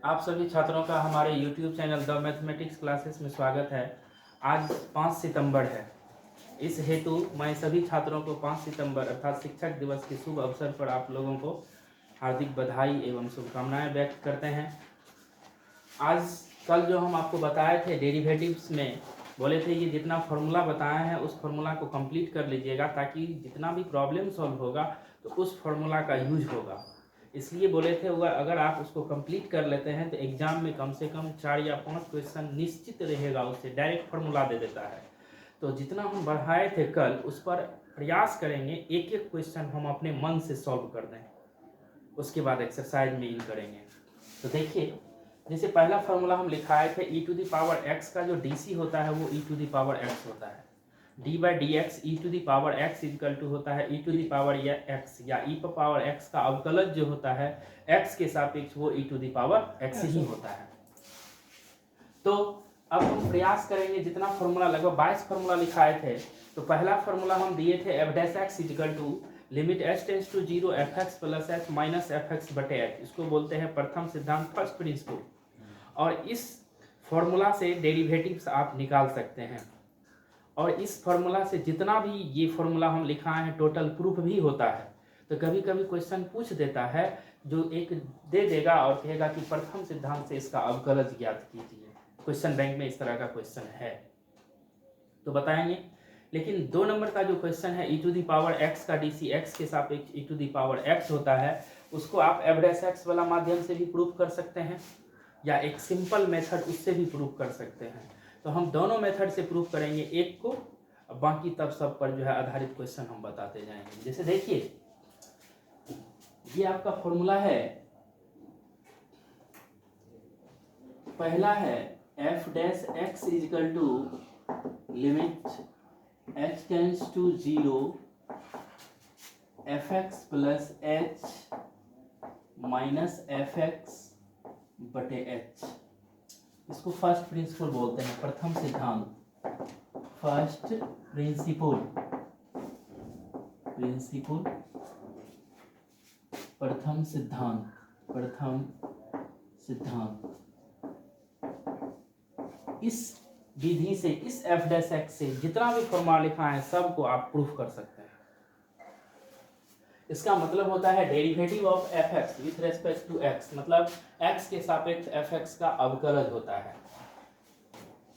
आप सभी छात्रों का हमारे YouTube channel the mathematics classes में स्वागत है। आज 5 सितंबर है। इस हेतु मैं सभी छात्रों को 5 सितंबर अर्थात शिक्षक दिवस के शुभ अवसर पर आप लोगों को हार्दिक बधाई एवं शुभकामनाएं व्यक्त करते हैं। आज कल जो हम आपको बताए थे डेरिवेटिव्स में, बोले थे ये जितना फॉर्मूला बताए हैं उस फॉर्मूला को कंप्लीट कर लीजिएगा ताकि जितना भी प्रॉब्लम सॉल्व होगा तो उस फॉर्मूला का यूज होगा। इसलिए बोले थे अगर आप उसको कंप्लीट कर लेते हैं तो एग्जाम में कम से कम 4 या 5 क्वेश्चन निश्चित रहेगा, उससे डायरेक्ट फॉर्मूला दे देता है। तो जितना हम बढ़ाए थे कल उस पर प्रयास करेंगे एक एक क्वेश्चन हम अपने मन से सॉल्व कर दें, उसके बाद एक्सरसाइज में इन करेंगे। तो देखिए, जैसे पहला फॉर्मूला हम लिखाए थे e to the power x का जो dc होता है वो e to the power x होता है। d by D X E to the power x equal to होता है e to the power x, या e पर पावर x का अवकलज जो होता है x के सापेक्ष वो e to the power x ही होता है। तो अब हम प्रयास करेंगे, जितना फॉर्मूला लगभग 22 फॉर्मूला लिखाए थे। तो पहला फॉर्मूला हम दिए थे f dash x equal to limit h tends to 0 fx plus h minus fx बटे h। इसको बोलते हैं प्रथम सिद्धांत, फर्स्ट प्रिंसिपल। और इस फॉर्मूला से डेरिवेटिव्स आप निकाल सकते हैं, और इस फॉर्मूला से जितना भी ये फॉर्मूला हम लिखाए हैं टोटल प्रूफ भी होता है। तो कभी कभी क्वेश्चन पूछ देता है जो एक दे देगा और कहेगा कि प्रथम सिद्धांत से इसका अवकलज ज्ञात कीजिए। क्वेश्चन बैंक में इस तरह का क्वेश्चन है तो बताएंगे। लेकिन 2 नंबर का जो क्वेश्चन है e to the power x का dc x के सापेक्ष e to the power x होता है, उसको आप f डैश x वाला माध्यम से भी प्रूफ कर सकते हैं या एक सिंपल मेथड उससे भी प्रूफ कर सकते हैं। तो हम दोनों मेथड से प्रूफ करेंगे एक को, बाकी तब सब पर जो है आधारित क्वेश्चन हम बताते जाएंगे। जैसे देखिए, ये आपका फॉर्मूला है, पहला है f dash x equal to limit h tends to 0 fx plus h minus fx बटे h। इसको फर्स्ट प्रिंसिपल बोलते हैं, प्रथम सिद्धांत, फर्स्ट प्रिंसिपल, प्रथम सिद्धांत, प्रथम सिद्धांत। इस विधि से, इस f डैश x से जितना भी फॉर्मूला लिखा है सबको आप प्रूफ कर सकते हैं। इसका मतलब होता है derivative of fx with respect to x, मतलब x के सापेक्ष fx का अवकलज होता है।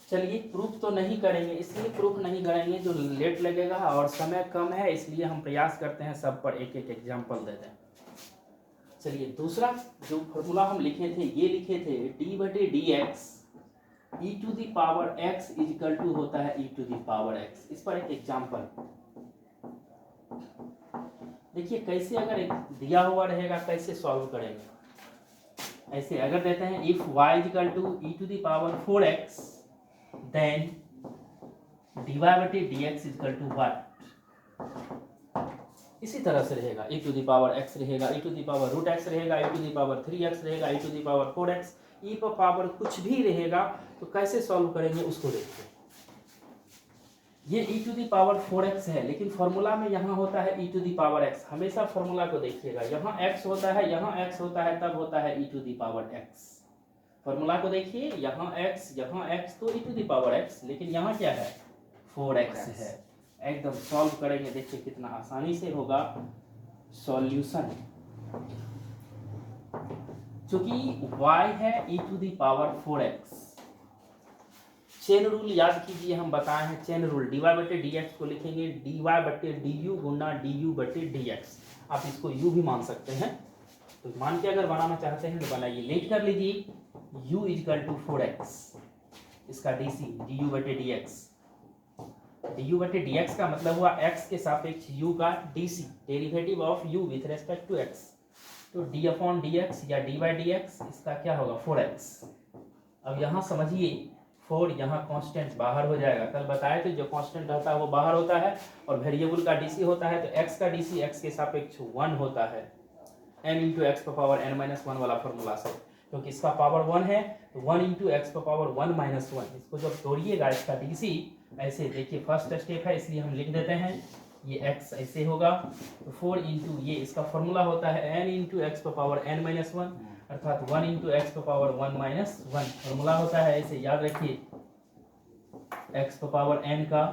चलिए, प्रूफ तो नहीं करेंगे, इसलिए प्रूफ नहीं करेंगे जो लेट लगेगा और समय कम है, इसलिए हम प्रयास करते हैं सब पर एक एक एग्जाम्पल दे दें। चलिए, दूसरा जो फॉर्मूला हम लिखे थे, ये लिखे थे d बटे D X E to the power x equal to होता है e to the power x। इस पर एक एग्जाम्पल देखिए, कैसे अगर एक दिया हुआ रहेगा कैसे सॉल्व करेंगे। ऐसे अगर देते हैं if y equal to E to the power 4x then dy बटे dx इक्वल टू व्हाट। इसी तरह से रहेगा, e to the power x रहेगा, e to the power root x रहेगा, e to the power 3x रहेगा, e to the power 4x, e पर power कुछ भी रहेगा। तो कैसे सॉल्व करेंगे उसको देखते हैं। ये e to the power 4x है, लेकिन फॉर्मूला में यहाँ होता है e to the power x। हमेशा फॉर्मूला को देखिएगा, यहाँ x होता है, यहाँ x होता है, तब होता है e to the power x। Formula को देखिए, यहाँ x तो e to the power x, लेकिन यहाँ क्या है 4x है। एकदम सॉल्व करेंगे, देखिए कितना आसानी से होगा सॉल्यूशन। चूंकि y है e to the power 4x, chain rule याद कीजिए, हम बताए हैं चेन रूल। dy बटे dx को लिखेंगे dy बटे du गुना du बटे dx। आप इसको u भी मान सकते हैं, तो मान के अगर बनाना चाहते हैं तो बनाइए। लेट कर लीजिए u इक्वल टू 4x, इसका dc du बटे dx। du बटे dx का मतलब हुआ x के सापेक्ष u का dc, derivative of u with respect to x। तो d अपॉन dx या d बाई dx, इसका क्या होगा 4x। अब यहाँ समझिए, 4 यहाँ कांस्टेंट बाहर हो जाएगा। कल बताए थे जो कांस्टेंट रहता है वो बाहर होता है, और वेरिएबल का डीसी होता है, तो x का डीसी x के सापेक्ष 1 होता है, n इंटू एक्स पर पावर n माइनस 1 वाला फॉर्मूला से। क्योंकि इसका पावर 1 है तो 1 इंटू एक्स पर पावर 1 माइनस 1। इसको जब तोड़िएगा इसका डीसी, ऐसे देखिए फर्स्ट स्टेप है इसलिए हम लिख देते हैं ये x ऐसे होगा, तो 4 इंटू ये इसका फॉर्मूला होता है n इंटू एक्स पर पावर n माइनस 1, अर्थात 1 into x power 1 minus 1 formula होता है, ऐसे याद रखिए, एक्स पावर n का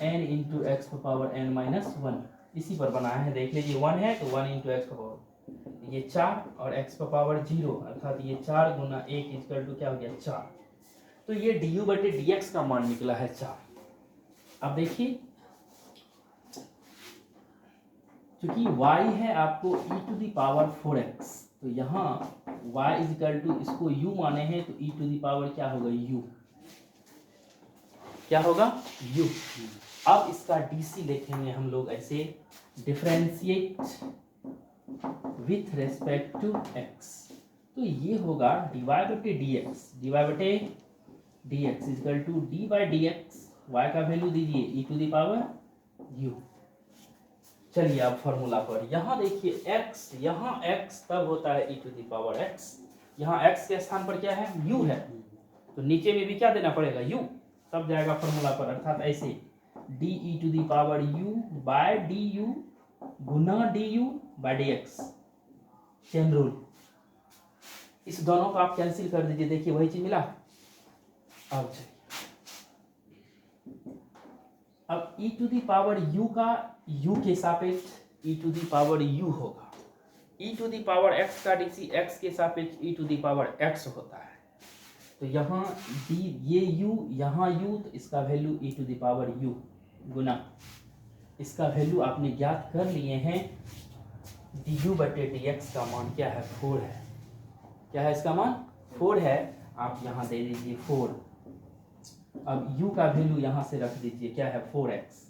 n into x power n minus 1 इसी पर बनाया है। देख लीजिए 1 है तो 1 इंटू एक्स पावर ये 4 और x पावर 0 अर्थात ये 4 गुना 1 इक्वल टू क्या हो गया 4। तो ये du बटे dx का मान निकला है 4। अब देखिए क्योंकि y है आपको e to the power 4x, तो यहाँ y इज इक्वल टू इसको u माने हैं तो e टू दी पावर क्या होगा u, क्या होगा u। अब इसका dc लिखेंगे हम लोग ऐसे, differentiate with respect to x, तो ये होगा dy बटे dx, dy बटे dx is equal to d by dx, y का वैल्यू दीजिए e to the power u। चलिए अब फॉर्मूला पर, यहाँ देखिए x, यहाँ x तब होता है e to the power x, यहाँ x के स्थान पर क्या है u है, तो नीचे में भी क्या देना पड़ेगा u, तब जाएगा फॉर्मूला पर, अर्थात ऐसे d e to the power u by du गुना du by dx, chain rule, इस दोनों को आप कैंसिल कर दीजिए, देखिए वही चीज मिला। अब चलिए अब e to the power u का u के सापेक्ष e to the power u होगा, e to the power x का dc x के सापेक्ष e to the power x होता है, तो यहाँ d ये u यहाँ u, तो इसका value e to the power u गुना इसका वैल्यू आपने ज्ञात कर लिए हैं, du बटे dx का मान क्या है 4 है, क्या है इसका मान 4 है, आप यहाँ दे दीजिए 4। अब u का वैल्यू यहाँ से रख दीजिए, क्या है 4x,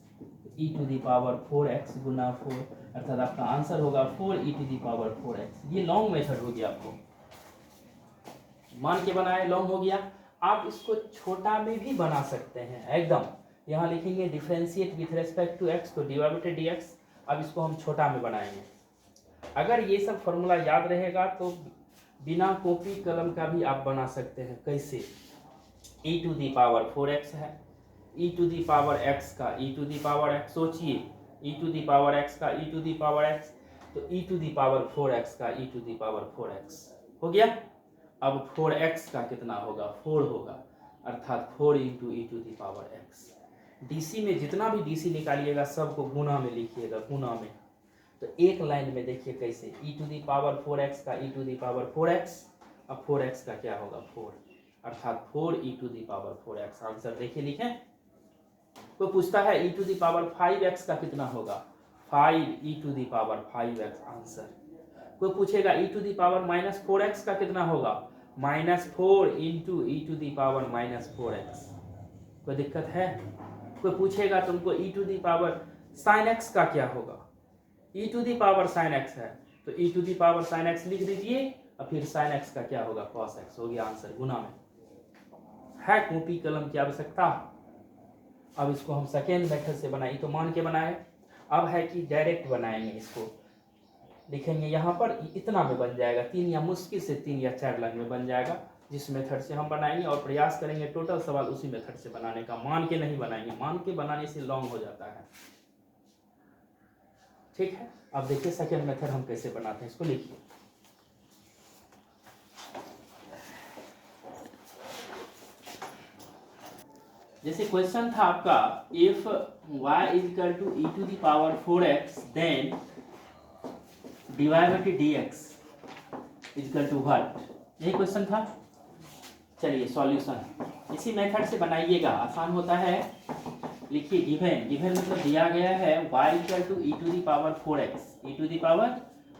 e to the power 4x गुना 4, अर्थात आपका आंसर होगा 4 e to the power 4x। ये लॉन्ग मेथड हो गया, आपको मान के बनाए लॉन्ग हो गया। आप इसको छोटा में भी बना सकते हैं एकदम, यहाँ लिखेंगे differentiate with respect to x, तो dy बटे dx। अब इसको हम छोटा में बनाएंगे, अगर ये सब फॉर्मूला याद रहेगा तो बिना कॉपी कलम का भी आप बना सकते हैं। कैसे, e to the power 4x है, e to the power x का e to the power x, सोचिए e to the power x का e to the power x, तो e to the power 4x का e to the power 4x हो गया। अब 4x का कितना होगा 4 होगा, अर्थात 4 into E to the power x। DC में जितना भी डीसी निकालिएगा सबको गुना में लिखिएगा, गुना में, तो एक लाइन में देखिए कैसे, e to the power 4x का e to the power 4x, अब 4x का क्या होगा 4, अर्थात 4 e to the power 4x। Answer देखिए लिखें। कोई पूछता है e to the power 5x का कितना होगा, 5 e to the power 5x answer. कोई पूछेगा e to the power minus 4x का कितना होगा, -4 into E to the power -4x। कोई दिक्कत है? कोई पूछेगा तुमको e to the power sin x का क्या होगा, e to the power sin x है तो e to the power sin x लिख दीजिए, और फिर sin x का क्या होगा cos x, हो गया आंसर गुना में। है कॉपी कलम की आवश्यकता। अब इसको हम सेकेंड मेथड से बनाए, तो मान के बनाए, अब है कि डायरेक्ट बनाएंगे, इसको लिखेंगे यहाँ पर, इतना में बन जाएगा, 3 या मुश्किल से 3 या 4 लाइन में बन जाएगा, जिस मेथड से हम बनाएंगे, और प्रयास करेंगे टोटल सवाल उसी मेथड से बनाने का, मान के नहीं बनाएंगे, मान के बनाने से लॉन्ग हो जाता है। ठीक है, अब देखिए सेकेंड मेथड हम कैसे बनाते हैं, इसको लिखिए। जैसे क्वेश्चन था आपका, if y is equal to E to the power 4x then dy बटे dx is equal to what, यही क्वेश्चन था। चलिए सॉल्यूशन इसी मेथड से बनाइएगा, आसान होता है। लिखिए गिवन, गिवन मतलब दिया गया है y equal to E to the power 4x, E to the power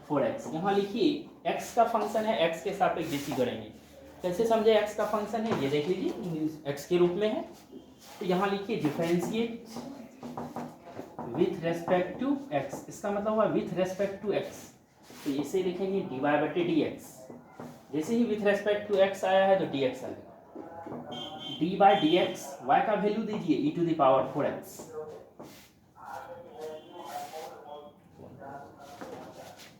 4x। यहाँ लिखिए x का फंक्शन है, x के सापेक्ष डीसी करेंगे। कैसे समझे x का फंक्शन है, ये देख लीजिए x के रूप में है, तो यहाँ लिखिए differentiate with respect to x, इसका मतलब हुआ विथ रेस्पेक्ट टू x, तो इसे लिखेंगे dy बटे dx। जैसे ही विथ रेस्पेक्ट टू x आया है तो dx आएगा, d बाई dx, y का वैल्यू दीजिए e to the power 4x,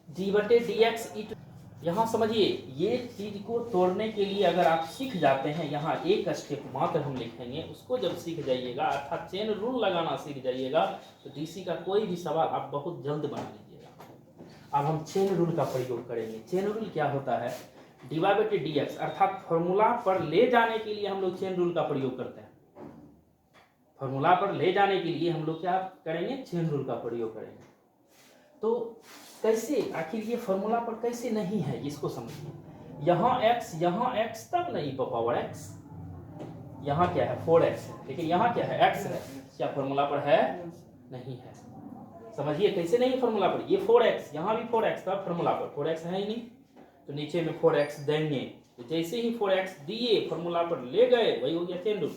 d बटे dx e टू। यहाँ समझिए, ये चीज को तोड़ने के लिए अगर आप सीख जाते हैं, यहाँ एक स्टेप मात्र हम लिखेंगे, उसको जब सीख जाइएगा, अर्थात चेन रूल लगाना सीख जाइएगा, तो डीसी का कोई भी सवाल आप बहुत जल्द बना लीजिएगा। अब हम चेन रूल का प्रयोग करेंगे। चेन रूल क्या होता है, dx अर्थात फॉर्मूला पर ले जाने के लिए हम लोग चेन रूल का प्रयोग करते हैं। फॉर्मूला पर ले जाने के लिए हम लोग क्या करेंगे, चेन रूल का प्रयोग करेंगे। तो कैसे, आखिर ये फॉर्मूला पर कैसे नहीं है, इसको समझिए। यहाँ x तब नहीं पावर x, यहाँ क्या है 4x है, लेकिन यहाँ क्या है x है, क्या फॉर्मूला पर है, नहीं है। समझिए कैसे नहीं फॉर्मूला पर, ये 4x, यहाँ भी 4x था फॉर्मूला पर, 4x है ही नहीं, तो नीचे में 4x देंगे। तो जैसे ही 4x दिए फॉर्मूला पर ले गए, वही हो गया चेन रूल।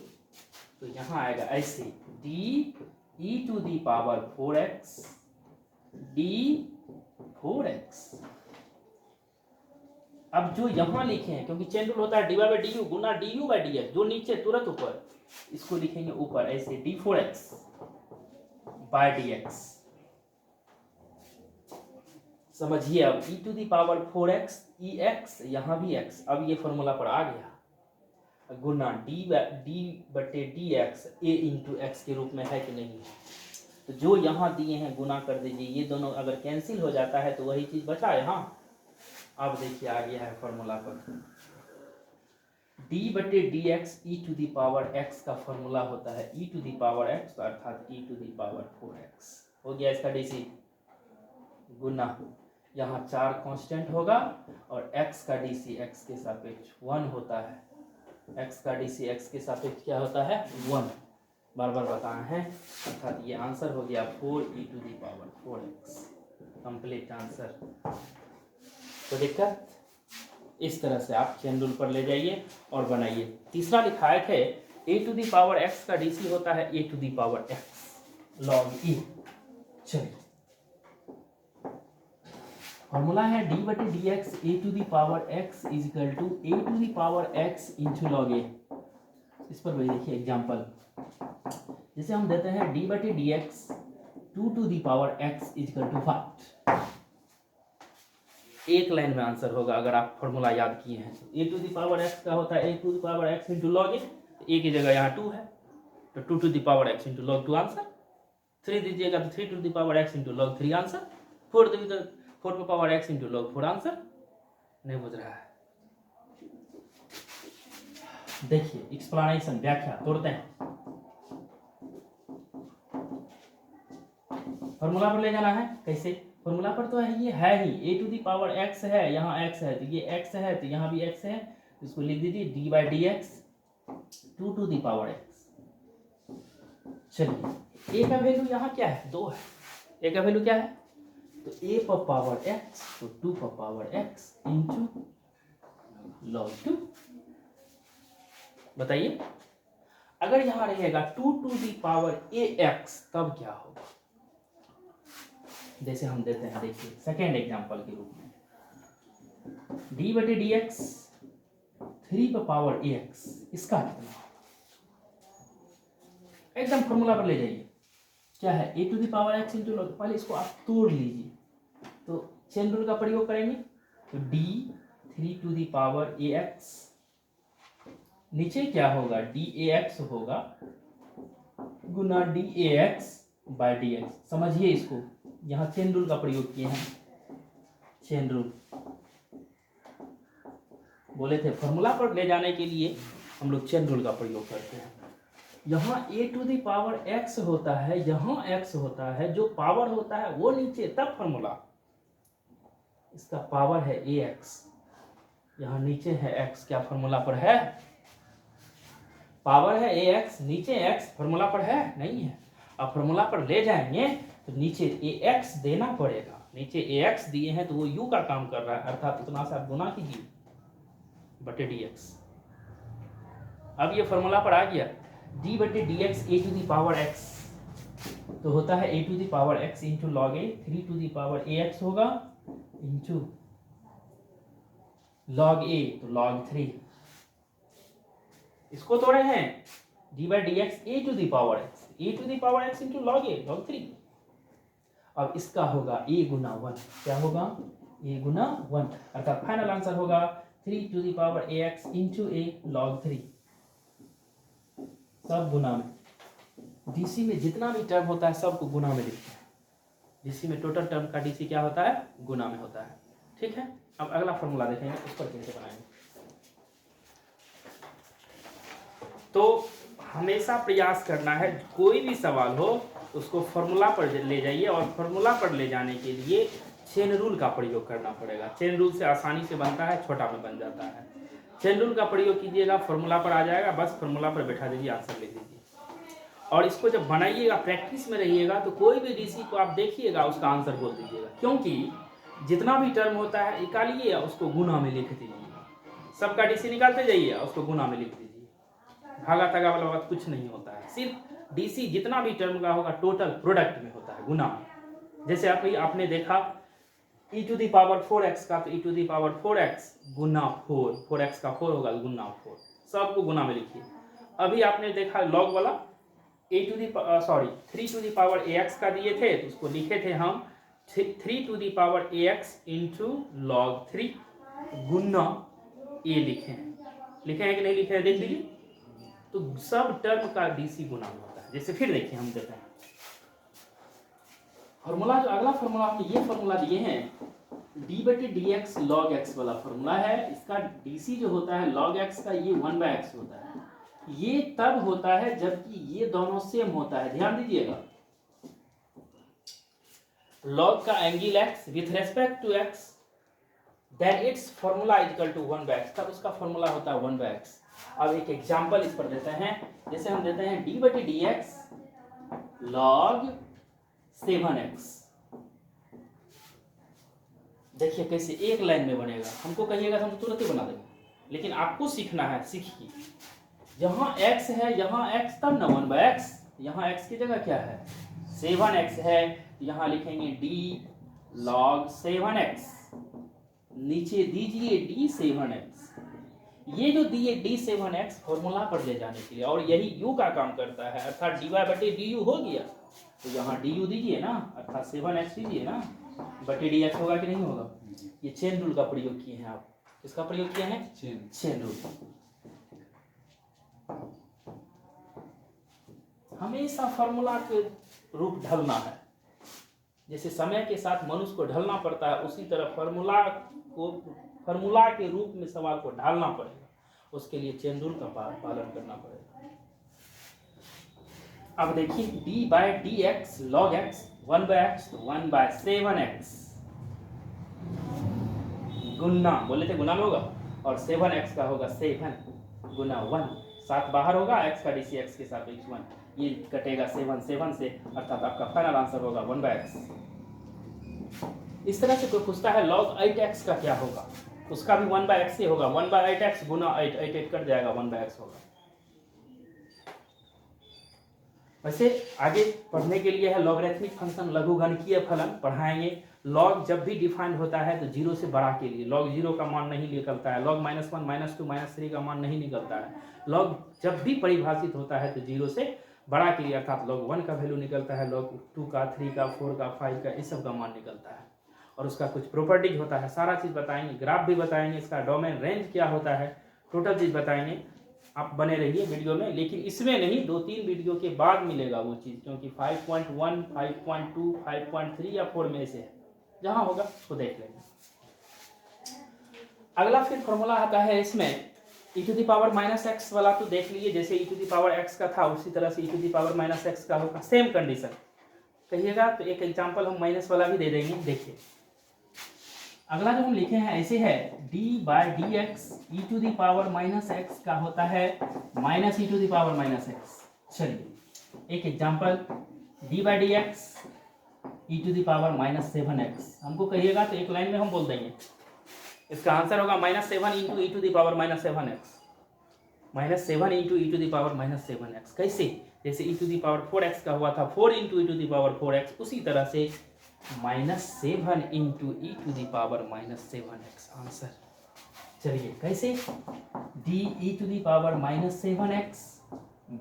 तो यहाँ आएगा ऐसे de 4x d4x। अब जो यहाँ लिखे हैं, क्योंकि चेन रूल होता है dy/du गुना du/dx, जो नीचे तुरंत ऊपर, इसको लिखेंगे ऊपर ऐसे d4x/dx। समझिए अब e⁴x ex, यहाँ भी x, अब ये फॉर्मूला पर आ गया, गुना d/dx a इंटू एक्स के रूप में है कि नहीं है। तो जो यहाँ दिए हैं गुना कर दीजिए, ये दोनों अगर कैंसिल हो जाता है तो वही चीज बचा यहाँ। अब देखिए आ गया है फॉर्मूला पर, d/dx e⁴x का फॉर्मूला होता है e⁴x अर्थात e⁴x। हो गया इसका डीसी, गुना यहाँ 4 कांस्टेंट होगा और x का डीसी x के सापेक्ष 1 होता है, x का डीसी x के सापेक्ष क्या होता है 1, बार बार बताए हैं। अर्थात ये आंसर हो गया 4e⁴x, कंप्लीट आंसर। तो दिक्कत इस तरह से आप चेन रूल पर ले जाइए और बनाइए। तीसरा लिखा है a⁴x का डीसी होता है a⁴x log e। चलिए फॉर्मूला है d/dx a⁴x is equal to a⁴x into log a। इस पर वही देखिए एग्जाम्पल, जैसे हम देते हैं d/dx 2⁴x is equal to 5। एक लाइन में आंसर होगा अगर आप फॉर्मूला याद किए हैं तो। a⁴x का होता है a⁴x into log a, a की जगह यहाँ 2 है तो 2⁴x इंटू log 2 आंसर। 3 दीजिएगा तो 3⁴x इंटू log 3 आंसर। 4 दीजिएगा 4⁴x इंटू log 4 आंसर। नहीं बुझ रहा है, देखिए एक्सप्लेनेशन व्याख्या तोड़ते हैं। फॉर्मूला पर ले जाना है, कैसे, फॉर्मूला पर तो है ये है ही a⁴x है, यहाँ x है तो ये x है, तो यहाँ भी x है, तो इसको लिख दीजिए d/dx 2⁴x। चलिए a का वैल्यू यहाँ क्या है 2 है, a का वैल्यू क्या है तो a⁴x तो 2⁴x इंटू log 2। बताइए अगर यहाँ रहेगा 2⁴ax तब क्या होगा। जैसे हम देते हैं, देखिए सेकेंड एग्जांपल के रूप में d/dx 3⁴ax, इसका कितना एकदम फॉर्मूला पर ले जाइए। क्या है a⁴x इंटू log, पहले इसको आप तोड़ लीजिए तो चेन रूल का प्रयोग करेंगे तो d3⁴ax, नीचे क्या होगा dAx होगा गुना dAx/dx। समझिए इसको, यहाँ चेन रूल का प्रयोग किए हैं। चेन रूल बोले थे फॉर्मूला पर ले जाने के लिए हम लोग चेन रूल का प्रयोग करते हैं। यहाँ a⁴x होता है, यहाँ x होता है, जो पावर होता है वो नीचे, तब फॉर्मूला। इसका पावर है ax, यहाँ नीचे है x, क्या फॉर्मूला पर है, पावर है ax, नीचे x, फॉर्मूला पर है नहीं है। अब फॉर्मूला पर ले जाएंगे तो नीचे ax देना पड़ेगा, नीचे ax दिए हैं तो वो u का काम कर रहा है, अर्थात इतना सा गुना कीजिए बटे dx। अब ये फॉर्मूला पर आ गया d/dx a⁴x तो होता है a⁴x into log a, 3⁴ax होगा इंटू log a तो log 3। इसको तोड़े हैं d/dx a⁴x into log a log 3। अब इसका होगा a गुना 1, क्या होगा a गुना 1, अर्थात फाइनल आंसर होगा 3⁴ax इंटू a log 3। सब गुना में, डीसी में जितना भी टर्म होता है सबको गुना में लिखते हैं। डीसी में टोटल टर्म का डीसी क्या होता है गुना में होता है, ठीक है। अब अगला फॉर्मूला देखेंगे उस पर कैसे बनाएंगे। तो हमेशा प्रयास करना है, कोई भी सवाल हो उसको फॉर्मूला पर ले जाइए, और फॉर्मूला पर ले जाने के लिए चेन रूल का प्रयोग करना पड़ेगा। चेन रूल से आसानी से बनता है, छोटा में बन जाता है। चेन रूल का प्रयोग कीजिएगा, फॉर्मूला पर आ जाएगा, बस फॉर्मूला पर बैठा दीजिए, आंसर लिख दीजिए। और इसको जब बनाइएगा, प्रैक्टिस में रहिएगा, तो कोई भी डीसी को आप देखिएगा उसका आंसर बोल दीजिएगा, क्योंकि जितना भी टर्म होता है निकालिए उसको गुना में लिख दीजिए। सबका डीसी निकालते जाइए उसको गुना में लिख दीजिए। भागा तगा वाला बात कुछ नहीं होता है, सिर्फ डीसी जितना भी टर्म का होगा टोटल प्रोडक्ट में होता है, गुना में। जैसे आपने देखा e to the power 4x का, तो e to the power 4x गुना 4, 4x का 4 होगा गुना 4, सबको गुना में लिखिए। अभी आपने देखा लॉग वाला 3 टू दी पावर ax का दिए थे, तो उसको लिखे थे हम 3 to the power ax into log 3 गुना a लिखे हैं कि नहीं लिखे हैं, देख लीजिए। तो सब टर्म का डीसी गुना में होता है। जैसे फिर देखिए, हम देते हैं फॉर्मूला, जो अगला फॉर्मूला हमने ये फॉर्मूला दिए हैं d/dx log x वाला फॉर्मूला है। इसका डीसी जो होता है log x का, ये 1/x होता है। ये तब होता है जबकि ये दोनों सेम होता है, ध्यान दीजिएगा। log का angle x with respect to x, then it's formula equal to 1/x, तब उसका फॉर्मूला होता है 1/x। अब एक एग्जांपल इस पर देते हैं, जैसे हम देते हैं d/dx log 7x। देखिए कैसे एक लाइन में बनेगा, हमको कहिएगा तो हम तुरंत ही बना देंगे, लेकिन आपको सीखना है, सीखिए। यहाँ x है, यहाँ x तब ना 1/x, यहाँ x की जगह क्या है 7x है, यहाँ लिखेंगे d log 7x, नीचे दीजिए d7x। ये जो दिए d7x फॉर्मूला पर ले जाने के लिए, और यही u का काम करता है, अर्थात dy/du हो गया, तो यहाँ du दीजिए ना, अर्थात 7x दीजिए ना, बटे dx होगा कि नहीं होगा। ये चेन रूल का प्रयोग किए हैं आप। किसका प्रयोग किए हैं, चेन रूल। हमेशा फॉर्मूला के रूप ढलना है, जैसे समय के साथ मनुष्य को ढलना पड़ता है, उसी तरह फॉर्मूला के रूप में सवाल को ढालना पड़ेगा, उसके लिए चेन रूल का पालन करना पड़ेगा। अब देखिए d/dx log x 1/x, तो 1/7x गुना, बोले थे गुना में होगा, और 7x का होगा 7 गुना 1, 7 बाहर होगा, x का डीसी x के सापेक्ष 1, ये कटेगा 7 से, अर्थात आपका फाइनल आंसर होगा 1/x। इस तरह से कोई पूछता है log 8x का क्या होगा, उसका भी 1/x ही होगा, 1/8x गुना 8, 8 कट जाएगा, 1/x होगा। वैसे आगे पढ़ने के लिए है लॉगरिथमिक फंक्शन, लघुगणकीय फलन पढ़ाएंगे। लॉग जब भी डिफाइंड होता है तो 0 से बड़ा के लिए लॉग 0 का मान नहीं निकलता है, लॉग -1, -2, -3 का मान नहीं निकलता है। लॉग जब भी परिभाषित होता है तो 0 से बड़ा के लिए, अर्थात लॉग 1 का वैल्यू निकलता है, लॉग 2 का, 3 का, 4 का, 5 का, इस सब का मान निकलता है। और उसका कुछ प्रॉपर्टीज होता है, सारा चीज़ बताएंगे, ग्राफ भी बताएंगे, इसका डोमेन रेंज क्या होता है, टोटल चीज़ बताएंगे। आप बने रहिए वीडियो में, लेकिन इसमें नहीं, 2-3 वीडियो के बाद मिलेगा वो चीज़, क्योंकि 5.1, 5.2, 5.3 या 4 में से है, जहाँ होगा उसको देख लेंगे। अगला फिर फॉर्मूला आता है इसमें e⁻⁻x वाला, तो देख लीजिए, जैसे e⁻x का था उसी तरह से e⁻⁻x का होगा, सेम कंडीशन कहिएगा। तो एक एग्जांपल हम माइनस वाला भी दे देंगे, देखिए। अगला जो हम लिखे हैं ऐसे है, d/dx e⁻⁻x का होता है -e⁻⁻x। चलिए एक एग्जांपल, d/dx e⁻⁻7x, हमको कहिएगा तो एक लाइन में हम बोल देंगे, इसका आंसर होगा -7 × e⁻⁻7x, -7 × e⁻⁻7x। कैसे, जैसे e⁻4x का हुआ था 4 × e⁻4x, उसी तरह से -7 × e⁻⁻7x आंसर। चलिए कैसे, d⁻⁻7x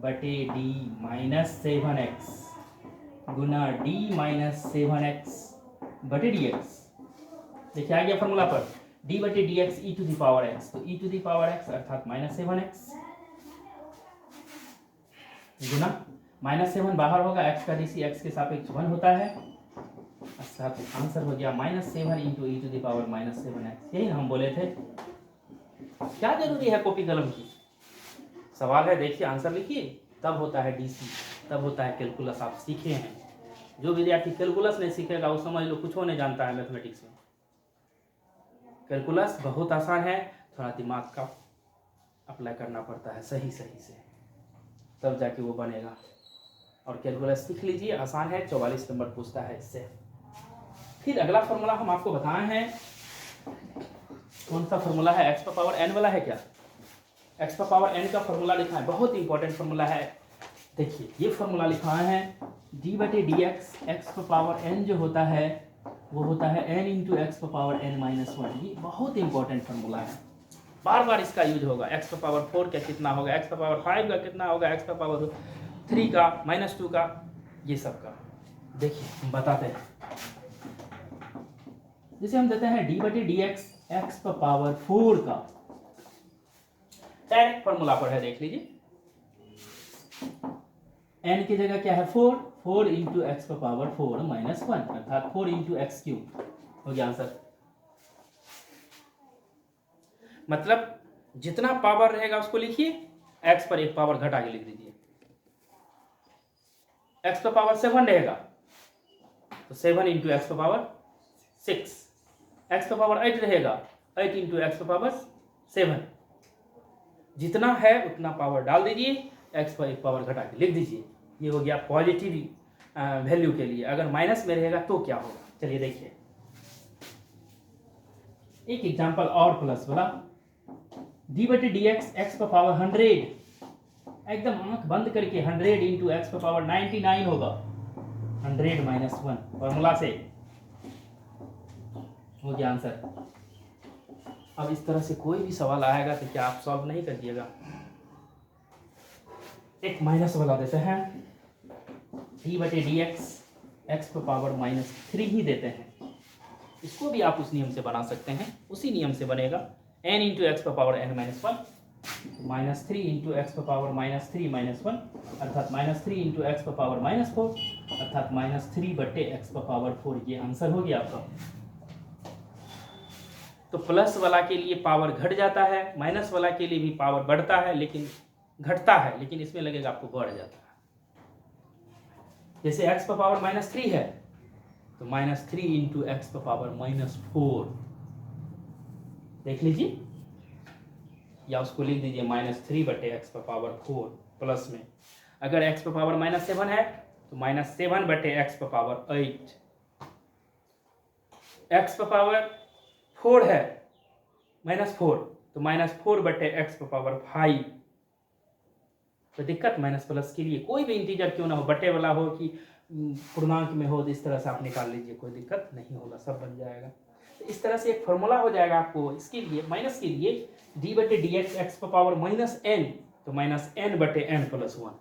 बटे d-7x गुना d-7x बटे dx। देखिए आ गया फॉर्मूला पर, d/dx e⁻x, तो e⁻x अर्थात -7x गुना -7 बाहर होगा, x का डीसी x के सापेक्ष 1 होता है, अच्छा तो आंसर हो गया -7 into E to the power -7x। यही हम बोले थे। क्या जरूरी है कॉपी कलम की? सवाल है, देखिए आंसर लिखिए, तब होता है डीसी, तब होता है कैलकुलस। आप सीखे हैं। जो विद्यार्थी कैलकुलस नहीं सीखेगा वो समझ लो कुछ नहीं जानता है मैथमेटिक्स में। कैलकुलस बहुत आसान है, थोड़ा दिमाग का अप्लाई करना पड़ता है सही से, तब जाके वो बनेगा। और कैलकुलस सीख लीजिए, आसान है, 44 नंबर पूछता है इससे। फिर अगला फॉर्मूला हम आपको बताए हैं, कौन सा फॉर्मूला है? एक्स पावर एन वाला है क्या? एक्स पावर एन का फॉर्मूला लिखा है, बहुत इंपॉर्टेंट फॉर्मूला है। देखिए ये फॉर्मूला लिखा है d/dx, एक्स पावर एन जो होता है वो होता है n into x power n-1। ये बहुत इंपॉर्टेंट फॉर्मूला है, बार बार इसका यूज होगा। एक्स पावर 4 का कितना होगा, एक्स पावर 5 का कितना होगा, एक्स पावर 3 का, -2 का, ये सब का। देखिए हम बताते हैं, जैसे हम देते हैं d/dx एक्स पावर 4 का, डायरेक्ट फॉर्मूला पर है, देख लीजिए। n की जगह क्या है 4 इंटू एक्स पावर 4-1, अर्थात 4 इंटू एक्स क्यूब हो गया आंसर। मतलब जितना पावर रहेगा उसको लिखिए, x पर एक पावर घटा के लिख दीजिए। x पर पावर 7 रहेगा तो 7 इंटू एक्स पर पावर 6, x पर पावर 8 रहेगा 8 इंटू एक्स पर पावर 7। जितना है उतना पावर डाल दीजिए, x पर एक पावर घटा के लिख दीजिए। ये हो गया पॉजिटिव वैल्यू के लिए। अगर माइनस में रहेगा तो क्या होगा, चलिए देखिए एक एग्जांपल और प्लस वाला। d/dx एक्स पर पावर 100, एकदम आंख बंद करके 100 इंटू एक्स पर पावर 99 होगा, 100-1 फॉर्मूला से हो गया आंसर। अब इस तरह से कोई भी सवाल आएगा तो क्या आप सॉल्व नहीं करिएगा? एक माइनस वाला देते हैं, d/dx एक्स पर पावर -3 ही देते हैं। इसको भी आप उस नियम से बना सकते हैं, उसी नियम से बनेगा। n इंटू एक्स पर पावर n-1, -3 इंटू एक्स पर पावर -3-1, अर्थात -3 इंटू एक्स पर पावर -4, अर्थात -3/x पर पावर 4। ये आंसर हो गया आपका। तो प्लस वाला के लिए पावर घट जाता है, माइनस वाला के लिए भी पावर बढ़ता है, लेकिन घटता है, लेकिन इसमें लगेगा आपको बढ़ जाता है। जैसे x पर पावर -3 है तो -3 इंटू एक्स पर पावर -4 देख लीजिए, या उसको लिख दीजिए -3/x पर पावर 4 प्लस में। अगर x पर पावर -7 है तो -7/x पर पावर 8। x पर पावर 4 है -4 तो -4/x पर पावर 5। तो दिक्कत माइनस प्लस के लिए, कोई भी इंटीजर क्यों ना हो, बटे वाला हो कि पूर्णांक में हो, तो इस तरह से आप निकाल लीजिए, कोई दिक्कत नहीं होगा, सब बन जाएगा। तो इस तरह से एक फॉर्मूला हो जाएगा आपको इसके लिए, माइनस के लिए, d/dx एक्स पर पावर -n तो -n/n+1।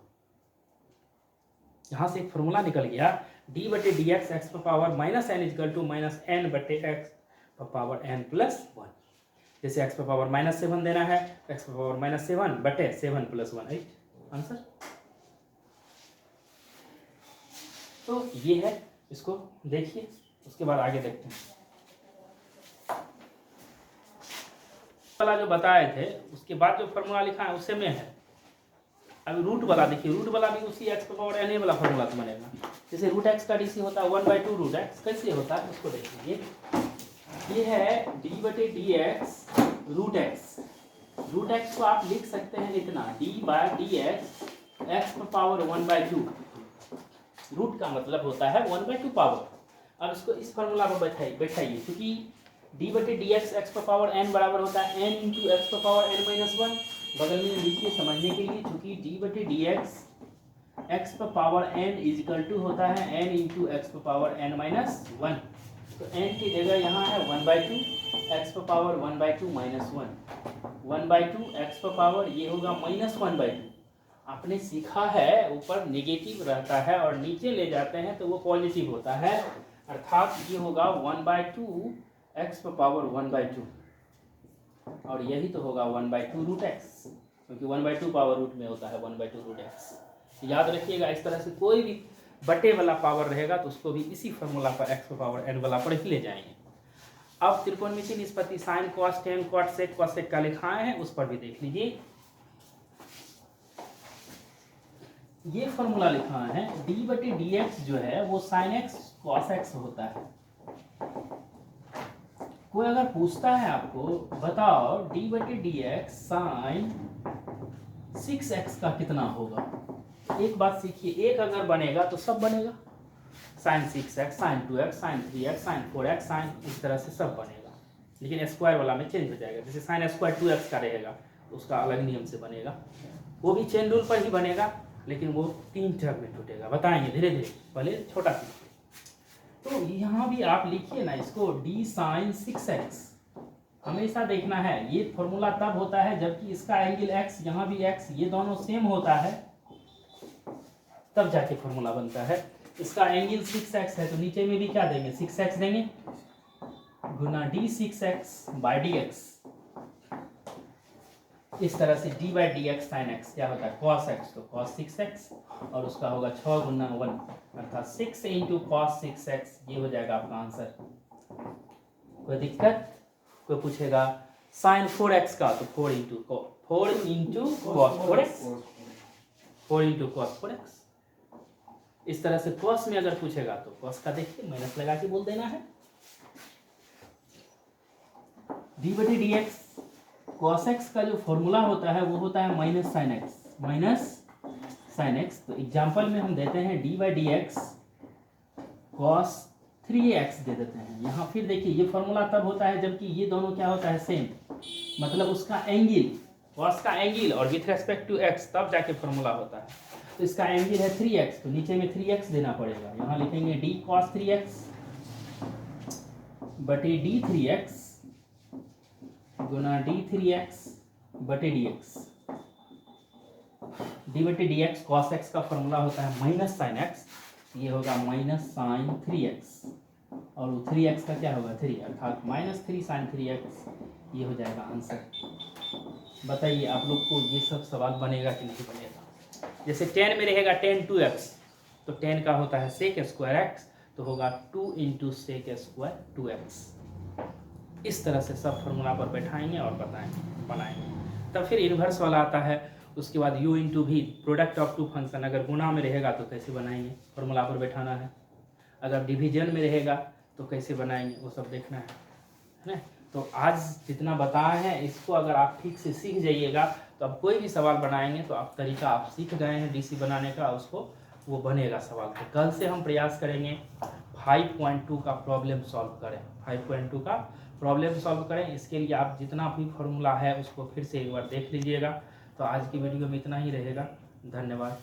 यहाँ से एक फॉर्मूला निकल गया, d/dx एक्स पर पावर -n -n/x पर पावर n+1। जैसे x पर पावर -7 देना है, x पर पावर -7/7+1 8 आंसर। तो ये है, इसको देखिए, उसके बाद आगे देखते हैं। वाला जो बताए थे उसके बाद जो फॉर्मूला लिखा है उससे में है। अब रूट वाला देखिए, रूट वाला भी उसी x पर पावर n वाला फॉर्मूला से बनेगा। जैसे √x का डीसी होता है 1/2 √x, कैसे होता है उसको देखिए। ये है d/dx √x। √x को आप लिख सकते हैं इतना, d/dx एक्स पर पावर 1/2। रूट का मतलब होता है 1/2 पावर। अब इसको इस फॉर्मूला पर बैठाइए, क्योंकि d/dx एक्स पर पावर n बराबर होता है n इंटू एक्स पर पावर n-1। बगल में लिखिए समझने के लिए, क्योंकि d/dx एक्स पर पावर n इजिकल टू होता है n इंटू एक्स पर पावर n-1। तो n की जगह यहाँ है 1/2, एक्स पर पावर 1/2 -1, 1/2 एक्स पर पावर ये होगा -1/2। आपने सीखा है ऊपर नेगेटिव रहता है और नीचे ले जाते हैं तो वो पॉजिटिव होता है, अर्थात ये होगा 1/2 एक्स पर पावर 1/2, और यही तो होगा 1/2 √x, क्योंकि 1/2 पावर रूट में होता है 1/2 √x। याद रखिएगा, इस तरह से कोई भी बटे वाला पावर रहेगा तो उसको भी इसी फॉर्मूला पर x पावर n वाला पर ही ले जाएंगे। अब त्रिकोणमितीय निष्पत्ति sine cos tan cot sec cosec का लिखाए हैं, उस पर भी देख लीजिए। ये फॉर्मूला लिखा है d बटे डी एक्स जो है वो साइन एक्स कॉस एक्स होता है। कोई अगर पूछता है आपको बताओ d बटे डी एक्स साइन 6x का कितना होगा, एक बात सीखिए, एक अगर बनेगा तो सब बनेगा, sine 6x sine 2x sine 3x sine 4x sine, इस तरह से सब बनेगा। लेकिन स्क्वायर वाला में चेंज हो जाएगा, जैसे साइन स्क्वायर 2x का रहेगा तो उसका अलग नियम से बनेगा, वो भी चेन रूल पर ही बनेगा, लेकिन वो 3 टर्म में टूटेगा। बताएंगे धीरे धीरे, पहले छोटा सीखिए। तो यहाँ भी आप लिखिए ना इसको d साइन 6x, हमेशा देखना है ये फॉर्मूला तब होता है जबकि इसका एंगल x, यहाँ भी x, ये दोनों सेम होता है, तब जाके फॉर्मूला बनता है। इसका एंगल 6x है तो नीचे में भी क्या देंगे 6x देंगे, गुना d 6x by D X. इस तरह से d by D X sine x क्या होता है cos x, तो cos 6x, और उसका होगा 6 गुना 1 अर्थात 6 इंटू कॉस 6x, ये हो जाएगा आपका आंसर। कोई दिक्कत? कोई पूछेगा साइन 4x का, तो 4 into cos 4x, 4 into cos 4x। इस तरह से कॉस में अगर पूछेगा तो कॉस का देखिए माइनस लगा के बोल देना है। d बटे डी एक्स कॉस एक्स का जो फॉर्मूला होता है वो होता है माइनस साइन एक्स। तो एग्जांपल में हम देते हैं d by D x cos 3x दे देते हैं। यहाँ फिर देखिए ये फॉर्मूला तब होता है जबकि ये दोनों क्या होता है सेम, मतलब उसका एंगल, कॉस का एंगल और विथ रेस्पेक्ट टू x, तब जाके फॉर्मूला होता है। तो इसका एंगल है 3x, तो नीचे में 3x देना पड़ेगा, यहाँ लिखेंगे d cos 3x बटे d 3x गुना d 3x बटे dx। d बटे dx cos x का फॉर्मूला होता है माइनस साइन x, ये होगा माइनस साइन 3x, और 3x का क्या होगा 3, अर्थात माइनस 3 साइन 3x, ये हो जाएगा आंसर। बताइए आप लोग को ये सब सवाल बनेगा कि नहीं बनेगा। जैसे 10 में रहेगा 10 2x, तो 10 का होता है सेक स्क्वायर x, तो होगा 2 इंटू सेक स्क्वायर 2x। इस तरह से सब फॉर्मूला पर बैठाएंगे और बताएंगे बनाएंगे। तब फिर इन्वर्स वाला आता है, उसके बाद u इंटू भी, प्रोडक्ट ऑफ टू फंक्शन अगर गुना में रहेगा तो कैसे बनाएंगे, फॉर्मूला पर बैठाना है। अगर डिवीजन में रहेगा तो कैसे बनाएंगे, वो सब देखना है ना। तो आज जितना बताए हैं इसको अगर आप ठीक से सीख जाइएगा तो अब कोई भी सवाल बनाएंगे तो आप तरीका आप सीख गए हैं डीसी बनाने का, उसको वो बनेगा सवाल। तो कल से हम प्रयास करेंगे 5.2 का प्रॉब्लम सॉल्व करें, 5.2 का प्रॉब्लम सॉल्व करें। इसके लिए आप जितना भी फॉर्मूला है उसको फिर से एक बार देख लीजिएगा। तो आज की वीडियो में इतना ही रहेगा, धन्यवाद।